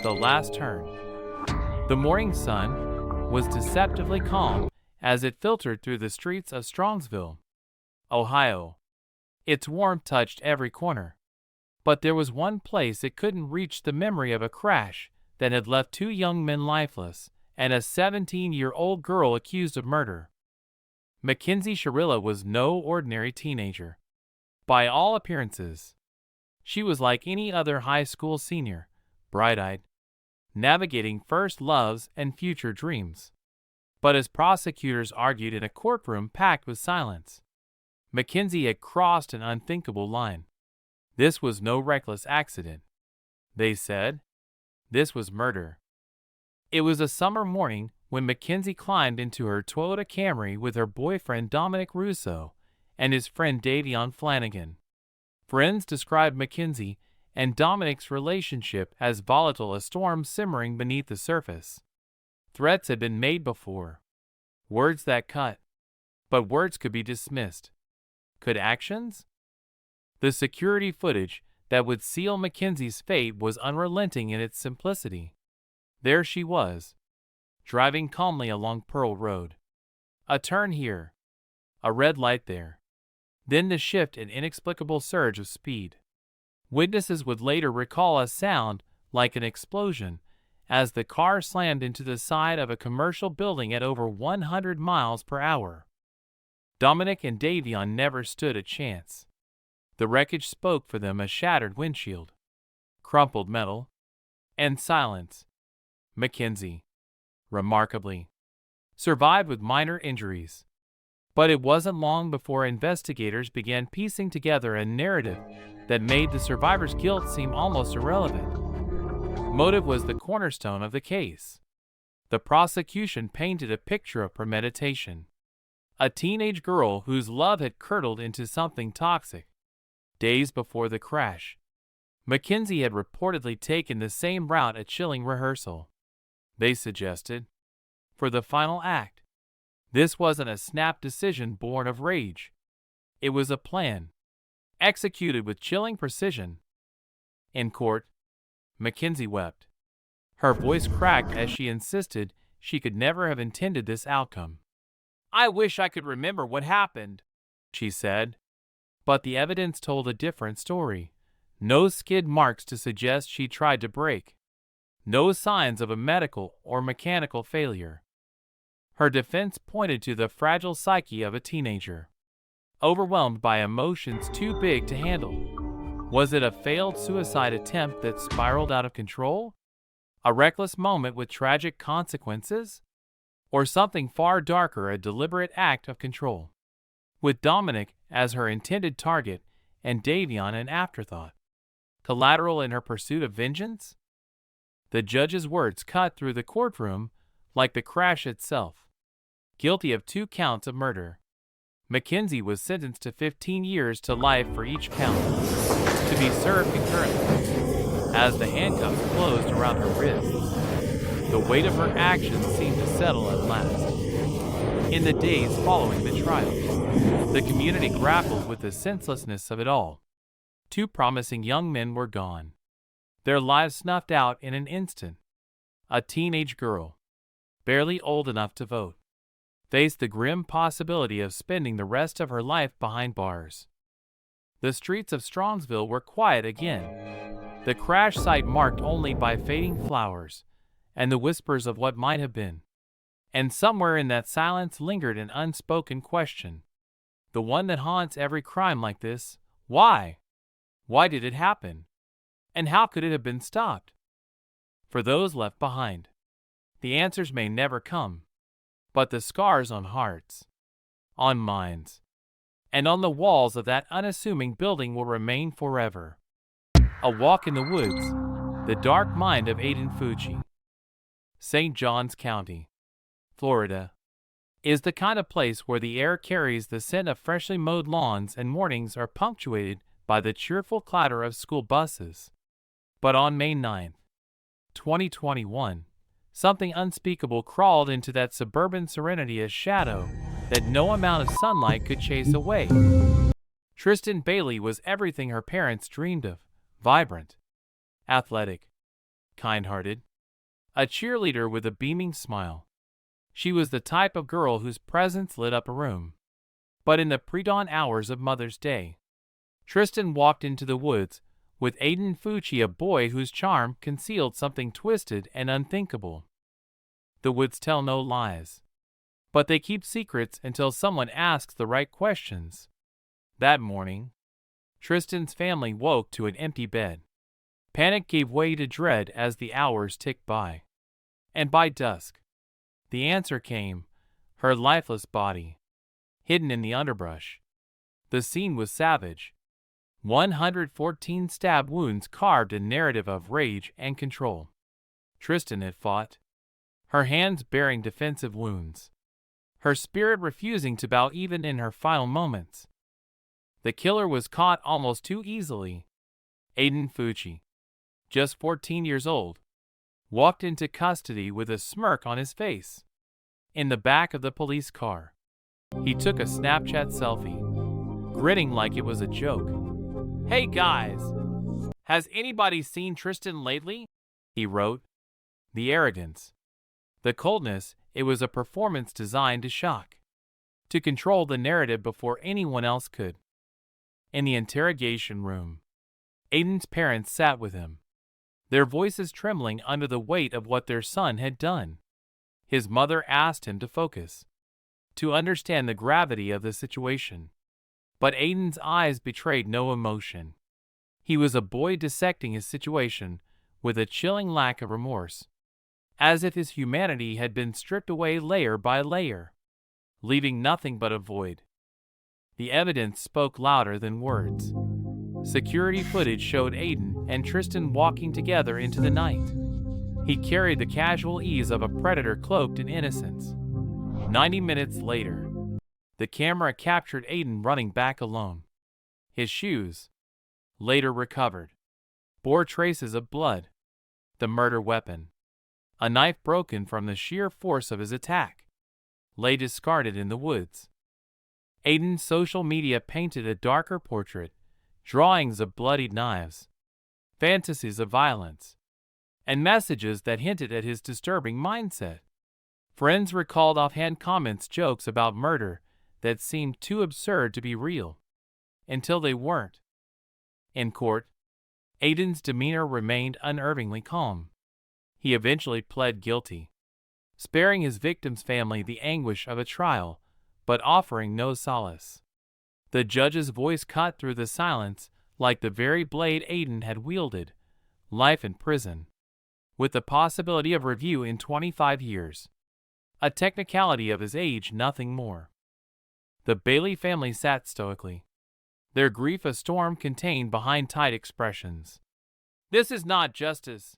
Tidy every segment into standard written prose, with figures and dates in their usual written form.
The Last Turn. The morning sun was deceptively calm as it filtered through the streets of Strongsville, Ohio. Its warmth touched every corner. But there was one place it couldn't reach: the memory of a crash that had left 2 young men lifeless and a 17-year-old girl accused of murder. Mackenzie Sherilla was no ordinary teenager. By all appearances, she was like any other high school senior, bright-eyed, navigating first loves and future dreams. But as prosecutors argued in a courtroom packed with silence, Mackenzie had crossed an unthinkable line. This was no reckless accident, they said. This was murder. It was a summer morning when Mackenzie climbed into her Toyota Camry with her boyfriend Dominic Russo and his friend Davion Flanagan. Friends described Mackenzie and Dominic's relationship as volatile, a storm simmering beneath the surface. Threats had been made before. Words that cut. But words could be dismissed. Could actions? The security footage that would seal Mackenzie's fate was unrelenting in its simplicity. There she was, driving calmly along Pearl Road. A turn here. A red light there. Then the shift and inexplicable surge of speed. Witnesses would later recall a sound like an explosion as the car slammed into the side of a commercial building at over 100 miles per hour. Dominic and Davion never stood a chance. The wreckage spoke for them: a shattered windshield, crumpled metal, and silence. Mackenzie, remarkably, survived with minor injuries. But it wasn't long before investigators began piecing together a narrative that made the survivor's guilt seem almost irrelevant. Motive was the cornerstone of the case. The prosecution painted a picture of premeditation. A teenage girl whose love had curdled into something toxic. Days before the crash, Mackenzie had reportedly taken the same route at chilling rehearsal. They suggested, for the final act. This wasn't a snap decision born of rage. It was a plan, executed with chilling precision. In court, Mackenzie wept. Her voice cracked as she insisted she could never have intended this outcome. "I wish I could remember what happened," she said. But the evidence told a different story. No skid marks to suggest she tried to brake. No signs of a medical or mechanical failure. Her defense pointed to the fragile psyche of a teenager, overwhelmed by emotions too big to handle. Was it a failed suicide attempt that spiraled out of control? A reckless moment with tragic consequences? Or something far darker, a deliberate act of control, with Dominic as her intended target and Davion an afterthought? Collateral in her pursuit of vengeance? The judge's words cut through the courtroom like the crash itself. Guilty of 2 counts of murder, Mackenzie was sentenced to 15 years to life for each count, to be served concurrently. As the handcuffs closed around her wrists, the weight of her actions seemed to settle at last. In the days following the trial, the community grappled with the senselessness of it all. 2 promising young men were gone, their lives snuffed out in an instant. A teenage girl, barely old enough to vote, faced the grim possibility of spending the rest of her life behind bars. The streets of Strongsville were quiet again, the crash site marked only by fading flowers and the whispers of what might have been. And somewhere in that silence lingered an unspoken question, the one that haunts every crime like this: why? Why did it happen? And how could it have been stopped? For those left behind, the answers may never come, but the scars on hearts, on minds, and on the walls of that unassuming building will remain forever. A Walk in the Woods, The Dark Mind of Aiden Fucci. St. Johns County, Florida, is the kind of place where the air carries the scent of freshly mowed lawns and mornings are punctuated by the cheerful clatter of school buses. But on May 9th, 2021, something unspeakable crawled into that suburban serenity, a shadow that no amount of sunlight could chase away. Tristan Bailey was everything her parents dreamed of: vibrant, athletic, kind-hearted, a cheerleader with a beaming smile. She was the type of girl whose presence lit up a room. But in the pre-dawn hours of Mother's Day, Tristan walked into the woods with Aiden Fucci, a boy whose charm concealed something twisted and unthinkable. The woods tell no lies, but they keep secrets until someone asks the right questions. That morning, Tristan's family woke to an empty bed. Panic gave way to dread as the hours ticked by. And by dusk, the answer came: her lifeless body, hidden in the underbrush. The scene was savage. 114 stab wounds carved a narrative of rage and control. Tristan had fought, her hands bearing defensive wounds, her spirit refusing to bow even in her final moments. The killer was caught almost too easily. Aiden Fucci, just 14 years old, walked into custody with a smirk on his face. In the back of the police car, he took a Snapchat selfie, grinning like it was a joke. "Hey guys, has anybody seen Tristan lately?" he wrote. The arrogance, the coldness, it was a performance designed to shock, to control the narrative before anyone else could. In the interrogation room, Aiden's parents sat with him, their voices trembling under the weight of what their son had done. His mother asked him to focus, to understand the gravity of the situation. But Aiden's eyes betrayed no emotion. He was a boy dissecting his situation with a chilling lack of remorse, as if his humanity had been stripped away layer by layer, leaving nothing but a void. The evidence spoke louder than words. Security footage showed Aiden and Tristan walking together into the night. He carried the casual ease of a predator cloaked in innocence. 90 minutes later, the camera captured Aiden running back alone. His shoes, later recovered, bore traces of blood. The murder weapon, a knife broken from the sheer force of his attack, lay discarded in the woods. Aiden's social media painted a darker portrait, drawings of bloodied knives, fantasies of violence, and messages that hinted at his disturbing mindset. Friends recalled offhand comments, jokes about murder that seemed too absurd to be real, until they weren't. In court, Aiden's demeanor remained unnervingly calm. He eventually pled guilty, sparing his victim's family the anguish of a trial, but offering no solace. The judge's voice cut through the silence like the very blade Aiden had wielded: life in prison, with the possibility of review in 25 years. A technicality of his age, nothing more. The Bailey family sat stoically, their grief a storm contained behind tight expressions. "This is not justice,"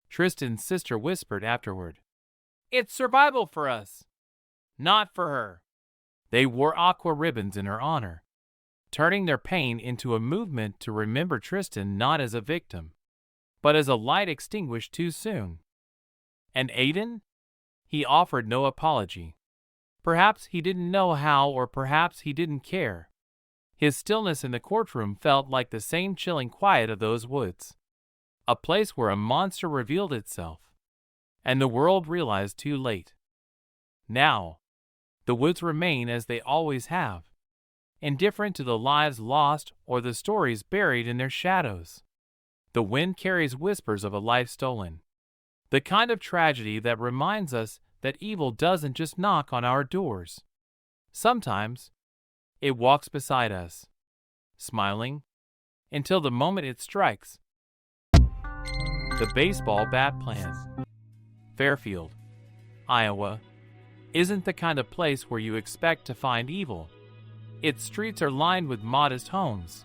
Tristan's sister whispered afterward. "It's survival for us, not for her." They wore aqua ribbons in her honor, turning their pain into a movement to remember Tristan not as a victim, but as a light extinguished too soon. And Aiden? He offered no apology. Perhaps he didn't know how, or perhaps he didn't care. His stillness in the courtroom felt like the same chilling quiet of those woods, a place where a monster revealed itself, and the world realized too late. Now, the woods remain as they always have, indifferent to the lives lost or the stories buried in their shadows. The wind carries whispers of a life stolen, the kind of tragedy that reminds us that evil doesn't just knock on our doors. Sometimes, it walks beside us, smiling, until the moment it strikes. The baseball bat plan. Fairfield, Iowa, isn't the kind of place where you expect to find evil. Its streets are lined with modest homes.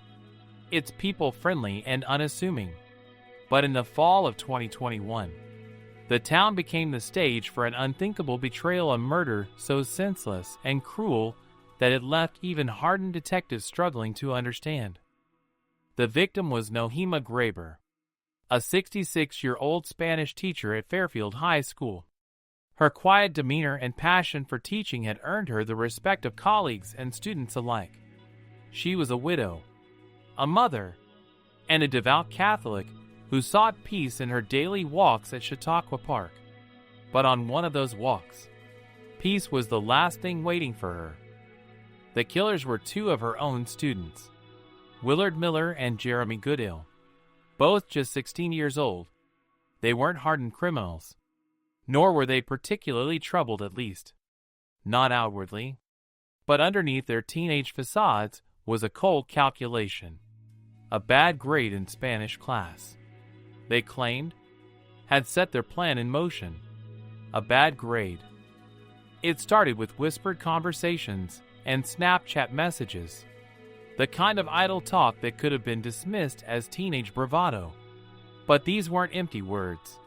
It's people-friendly and unassuming. But in the fall of 2021, the town became the stage for an unthinkable betrayal, a murder so senseless and cruel that it left even hardened detectives struggling to understand. The victim was Nohema Graber, a 66-year-old Spanish teacher at Fairfield High School. Her quiet demeanor and passion for teaching had earned her the respect of colleagues and students alike. She was a widow, a mother, and a devout Catholic who sought peace in her daily walks at Chautauqua Park. But on one of those walks, peace was the last thing waiting for her. The killers were two of her own students, Willard Miller and Jeremy Goodale, both just 16 years old. They weren't hardened criminals, nor were they particularly troubled, at least not outwardly. But underneath their teenage facades was a cold calculation, a bad grade in Spanish class. They claimed had set their plan in motion. A bad grade. It started with whispered conversations and Snapchat messages, the kind of idle talk that could have been dismissed as teenage bravado. But these weren't empty words.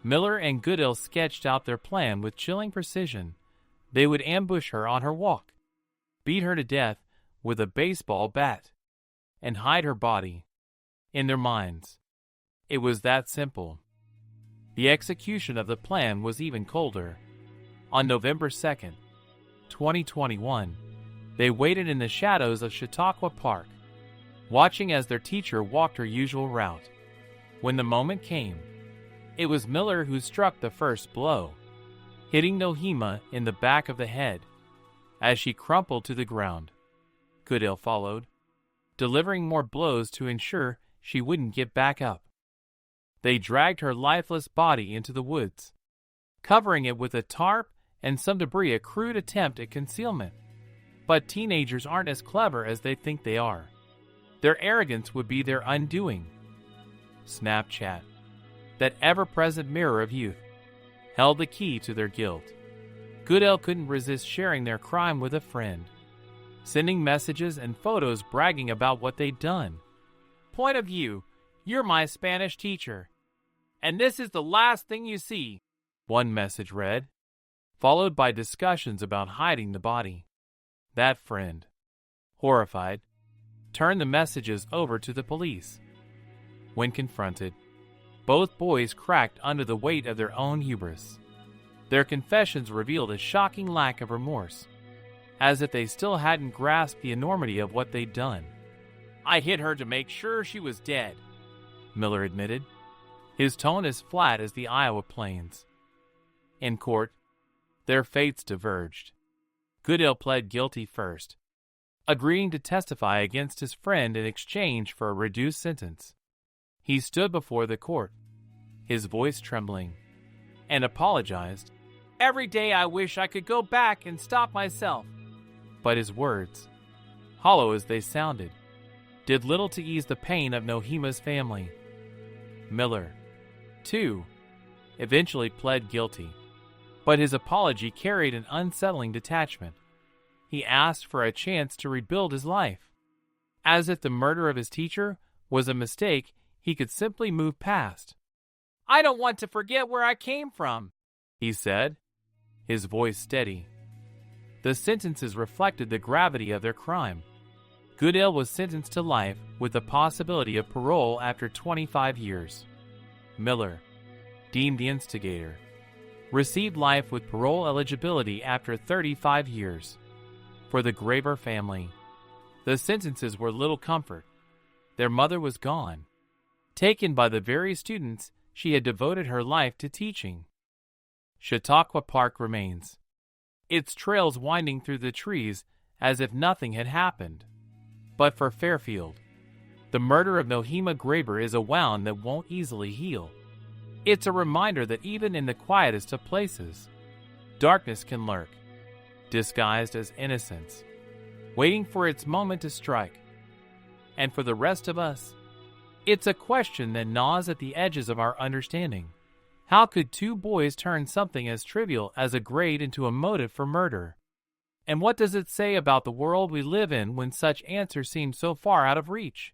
Miller and Goodale sketched out their plan with chilling precision. They would ambush her on her walk, beat her to death with a baseball bat, and hide her body. In their minds, it was that simple. The execution of the plan was even colder. On November 2nd, 2021, they waited in the shadows of Chautauqua Park, watching as their teacher walked her usual route. When the moment came, it was Miller who struck the first blow, hitting Nohema in the back of the head as she crumpled to the ground. Goodale followed, delivering more blows to ensure she wouldn't get back up. They dragged her lifeless body into the woods, covering it with a tarp and some debris, a crude attempt at concealment. But teenagers aren't as clever as they think they are. Their arrogance would be their undoing. Snapchat, that ever-present mirror of youth, held the key to their guilt. Goodale couldn't resist sharing their crime with a friend, sending messages and photos bragging about what they'd done. Point of view, you're my Spanish teacher, and this is the last thing you see, one message read, followed by discussions about hiding the body. That friend, horrified, turned the messages over to the police. When confronted, both boys cracked under the weight of their own hubris. Their confessions revealed a shocking lack of remorse, as if they still hadn't grasped the enormity of what they'd done. I hit her to make sure she was dead, Miller admitted, his tone as flat as the Iowa plains. In court, their fates diverged. Goodale pled guilty first, agreeing to testify against his friend in exchange for a reduced sentence. He stood before the court, his voice trembling, and apologized. Every day I wish I could go back and stop myself. But his words, hollow as they sounded, did little to ease the pain of Nohema's family. Miller, too, eventually pled guilty, but his apology carried an unsettling detachment. He asked for a chance to rebuild his life, as if the murder of his teacher was a mistake he could simply move past. I don't want to forget where I came from, he said, his voice steady. The sentences reflected the gravity of their crime. Goodale was sentenced to life with the possibility of parole after 25 years. Miller, deemed the instigator, received life with parole eligibility after 35 years. For the Graber family, the sentences were little comfort. Their mother was gone, taken by the very students she had devoted her life to teaching. Chautauqua Park remains, its trails winding through the trees as if nothing had happened. But for Fairfield, the murder of Nohema Graber is a wound that won't easily heal. It's a reminder that even in the quietest of places, darkness can lurk, disguised as innocence, waiting for its moment to strike. And for the rest of us, it's a question that gnaws at the edges of our understanding. How could two boys turn something as trivial as a grade into a motive for murder? And what does it say about the world we live in when such answers seem so far out of reach?